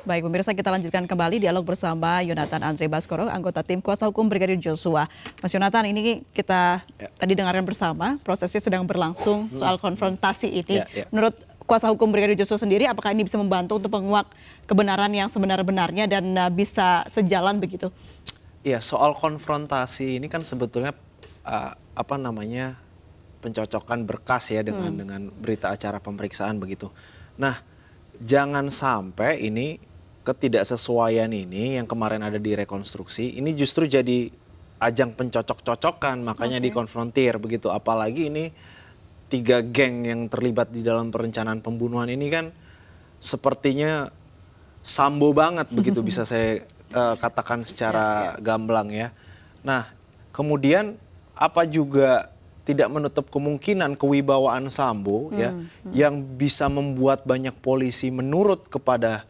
Baik, pemirsa, kita lanjutkan kembali dialog bersama Yonatan Andre Baskoro, anggota tim kuasa hukum Brigadir Joshua. Mas Yonatan, ini kita tadi dengarkan bersama, prosesnya sedang berlangsung soal konfrontasi ini. Menurut kuasa hukum Brigadir Joshua sendiri, apakah ini bisa membantu untuk menguak kebenaran yang sebenar-benarnya dan bisa sejalan begitu? Iya, soal konfrontasi ini kan sebetulnya pencocokan berkas ya dengan berita acara pemeriksaan begitu. Nah, jangan sampai ini ketidaksesuaian ini yang kemarin ada di rekonstruksi ini justru jadi ajang pencocok-cocokan, makanya dikonfrontir begitu. Apalagi ini 3 geng yang terlibat di dalam perencanaan pembunuhan ini kan sepertinya Sambo banget begitu bisa saya katakan secara gamblang ya. Nah, kemudian apa juga tidak menutup kemungkinan kewibawaan Sambo ya yang bisa membuat banyak polisi menurut kepada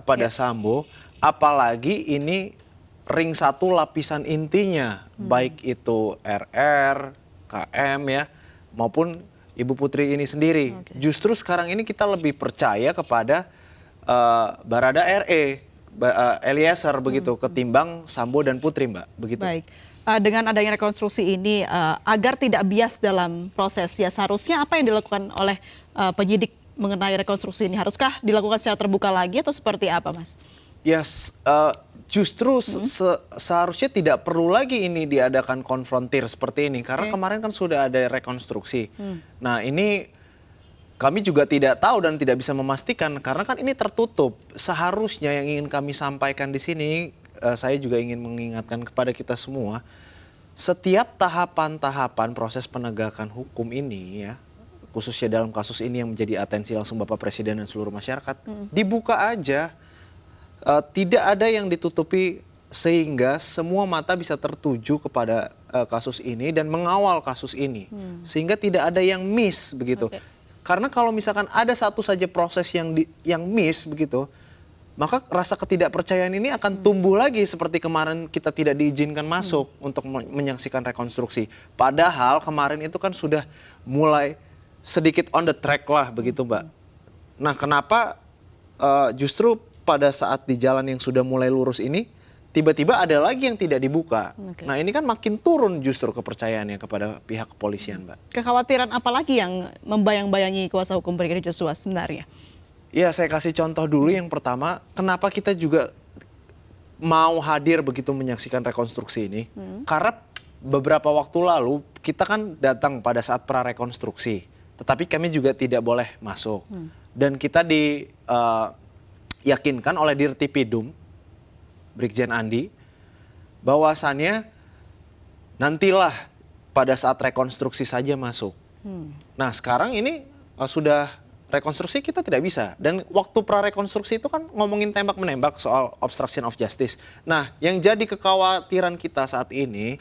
kepada Sambo, apalagi ini ring 1 lapisan intinya, baik itu RR, KM ya, maupun Ibu Putri ini sendiri. Justru sekarang ini kita lebih percaya kepada Barada RE, Eliezer begitu, ketimbang Sambo dan Putri, Mbak, begitu. Baik. Dengan adanya rekonstruksi ini, agar tidak bias dalam proses, ya seharusnya apa yang dilakukan oleh penyidik mengenai rekonstruksi ini? Haruskah dilakukan secara terbuka lagi atau seperti apa, Mas? Justru seharusnya tidak perlu lagi ini diadakan konfrontir seperti ini. Karena kemarin kan sudah ada rekonstruksi. Nah, ini kami juga tidak tahu dan tidak bisa memastikan. Karena kan ini tertutup. Seharusnya yang ingin kami sampaikan di sini, saya juga ingin mengingatkan kepada kita semua. Setiap tahapan-tahapan proses penegakan hukum ini ya, khususnya dalam kasus ini yang menjadi atensi langsung Bapak Presiden dan seluruh masyarakat, dibuka aja. Tidak ada yang ditutupi sehingga semua mata bisa tertuju kepada kasus ini dan mengawal kasus ini. Sehingga tidak ada yang miss begitu. Karena kalau misalkan ada satu saja proses yang miss begitu, maka rasa ketidakpercayaan ini akan tumbuh lagi seperti kemarin kita tidak diizinkan masuk untuk menyaksikan rekonstruksi. Padahal kemarin itu kan sudah mulai sedikit on the track lah begitu, Mbak. Nah, kenapa justru pada saat di jalan yang sudah mulai lurus ini tiba-tiba ada lagi yang tidak dibuka. Nah, ini kan makin turun justru kepercayaannya kepada pihak kepolisian, Mbak. Kekhawatiran apa lagi yang membayang-bayangi kuasa hukum Brigadir Joshua sebenarnya? Ya, saya kasih contoh dulu. Yang pertama, kenapa kita juga mau hadir begitu menyaksikan rekonstruksi ini? Karena beberapa waktu lalu kita kan datang pada saat prarekonstruksi, tetapi kami juga tidak boleh masuk. Dan kita diyakinkan oleh Dirtipidum, Brigjen Andi, bahwasannya nantilah pada saat rekonstruksi saja masuk. Nah, sekarang ini sudah rekonstruksi kita tidak bisa. Dan waktu prarekonstruksi itu kan ngomongin tembak-menembak soal obstruction of justice. Nah, yang jadi kekhawatiran kita saat ini,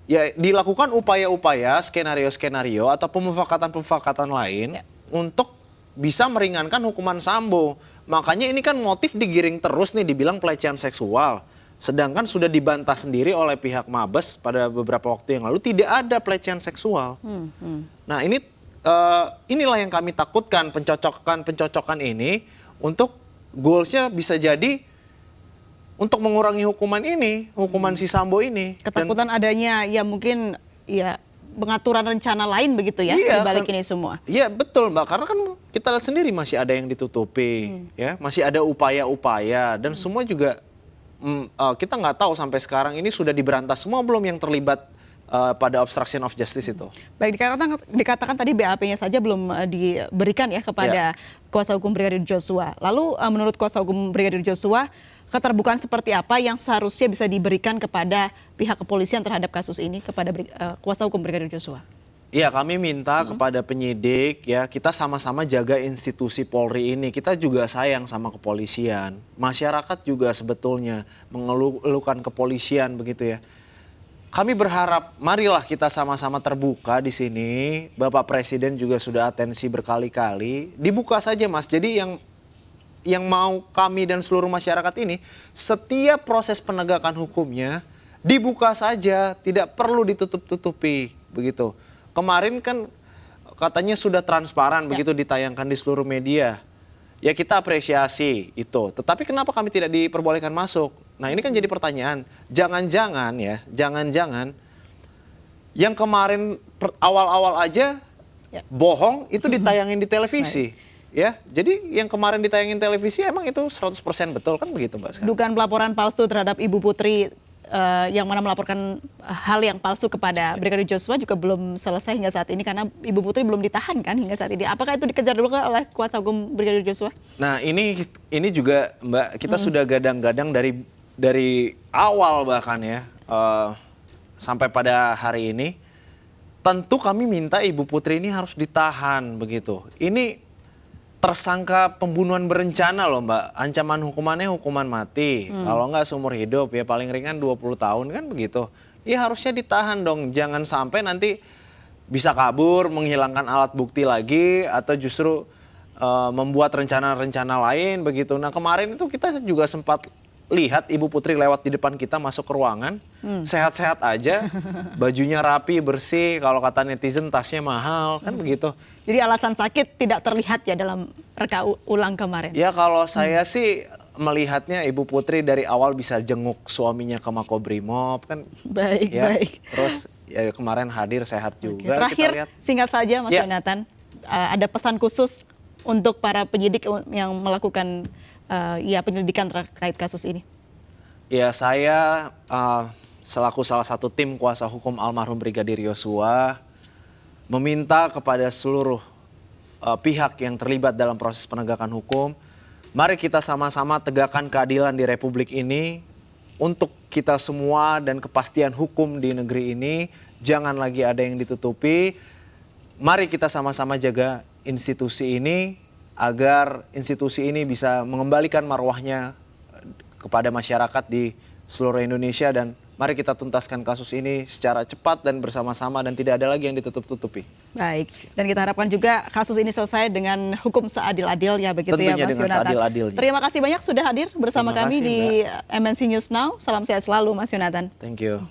ya dilakukan upaya-upaya, skenario-skenario atau pemufakatan-pemufakatan lain untuk bisa meringankan hukuman Sambo. Makanya ini kan motif digiring terus nih, dibilang pelecehan seksual. Sedangkan sudah dibantah sendiri oleh pihak Mabes pada beberapa waktu yang lalu tidak ada pelecehan seksual. Nah, inilah yang kami takutkan, pencocokan ini untuk goalsnya bisa jadi untuk mengurangi hukuman ini, hukuman si Sambo ini. Ketakutan adanya ya mungkin ya pengaturan rencana lain begitu ya, di balik ini semua. Iya, betul, Mbak, karena kan kita lihat sendiri masih ada yang ditutupi, ya, masih ada upaya-upaya dan semua juga kita nggak tahu sampai sekarang ini sudah diberantas semua belum yang terlibat pada obstruction of justice itu. Baik, dikatakan tadi BAP-nya saja belum diberikan ya kepada kuasa hukum Brigadir Joshua. Lalu menurut kuasa hukum Brigadir Joshua, keterbukaan seperti apa yang seharusnya bisa diberikan kepada pihak kepolisian terhadap kasus ini kepada kuasa hukum Brigadir Joshua? Iya, kami minta kepada penyidik ya, kita sama-sama jaga institusi Polri ini. Kita juga sayang sama kepolisian. Masyarakat juga sebetulnya mengeluhkan kepolisian begitu ya. Kami berharap marilah kita sama-sama terbuka di sini. Bapak Presiden juga sudah atensi berkali-kali. Dibuka saja, Mas. Jadi yang mau kami dan seluruh masyarakat ini, setiap proses penegakan hukumnya dibuka saja, tidak perlu ditutup-tutupi begitu. Kemarin kan katanya sudah transparan begitu ditayangkan di seluruh media. ya kita apresiasi itu. Tetapi kenapa kami tidak diperbolehkan masuk? Nah ini kan jadi pertanyaan. Jangan-jangan yang kemarin awal-awal aja bohong itu ditayangin di televisi. Ya, jadi yang kemarin ditayangin televisi emang itu 100% betul kan begitu Mbak? Dugaan pelaporan palsu terhadap Ibu Putri yang mana melaporkan hal yang palsu kepada Brigadir Joshua juga belum selesai hingga saat ini karena Ibu Putri belum ditahan kan hingga saat ini. Apakah itu dikejar dulu oleh kuasa hukum Brigadir Joshua? Nah ini juga Mbak, kita sudah gadang-gadang dari awal bahkan ya sampai pada hari ini. Tentu kami minta Ibu Putri ini harus ditahan begitu. Ini tersangka pembunuhan berencana loh Mbak, ancaman hukumannya hukuman mati. Kalau nggak seumur hidup ya paling ringan 20 tahun kan begitu. Ya harusnya ditahan dong, jangan sampai nanti bisa kabur, menghilangkan alat bukti lagi atau justru membuat rencana-rencana lain begitu. Nah kemarin itu kita juga sempat lihat Ibu Putri lewat di depan kita masuk ke ruangan, sehat-sehat aja, bajunya rapi, bersih, kalau kata netizen tasnya mahal, kan begitu. Jadi alasan sakit tidak terlihat ya dalam reka ulang kemarin? Ya kalau saya sih melihatnya Ibu Putri dari awal bisa jenguk suaminya ke Makobrimob kan. Baik, ya, baik. Terus ya kemarin hadir sehat juga. Terakhir, kita lihat. singkat saja Mas Yonatan, ada pesan khusus untuk para penyidik yang melakukan penyelidikan terkait kasus ini? Ya saya selaku salah satu tim kuasa hukum almarhum Brigadir Joshua meminta kepada seluruh pihak yang terlibat dalam proses penegakan hukum, mari kita sama-sama tegakkan keadilan di Republik ini untuk kita semua dan kepastian hukum di negeri ini. Jangan lagi ada yang ditutupi. Mari kita sama-sama jaga institusi ini agar institusi ini bisa mengembalikan marwahnya kepada masyarakat di seluruh Indonesia dan mari kita tuntaskan kasus ini secara cepat dan bersama-sama dan tidak ada lagi yang ditutup-tutupi. Baik, dan kita harapkan juga kasus ini selesai dengan hukum seadil-adilnya begitu. Tentunya ya Mas dengan Yonatan. seadil-adilnya. Terima kasih banyak sudah hadir bersama kami di MNC News Now. Salam sehat selalu Mas Yonatan. Thank you.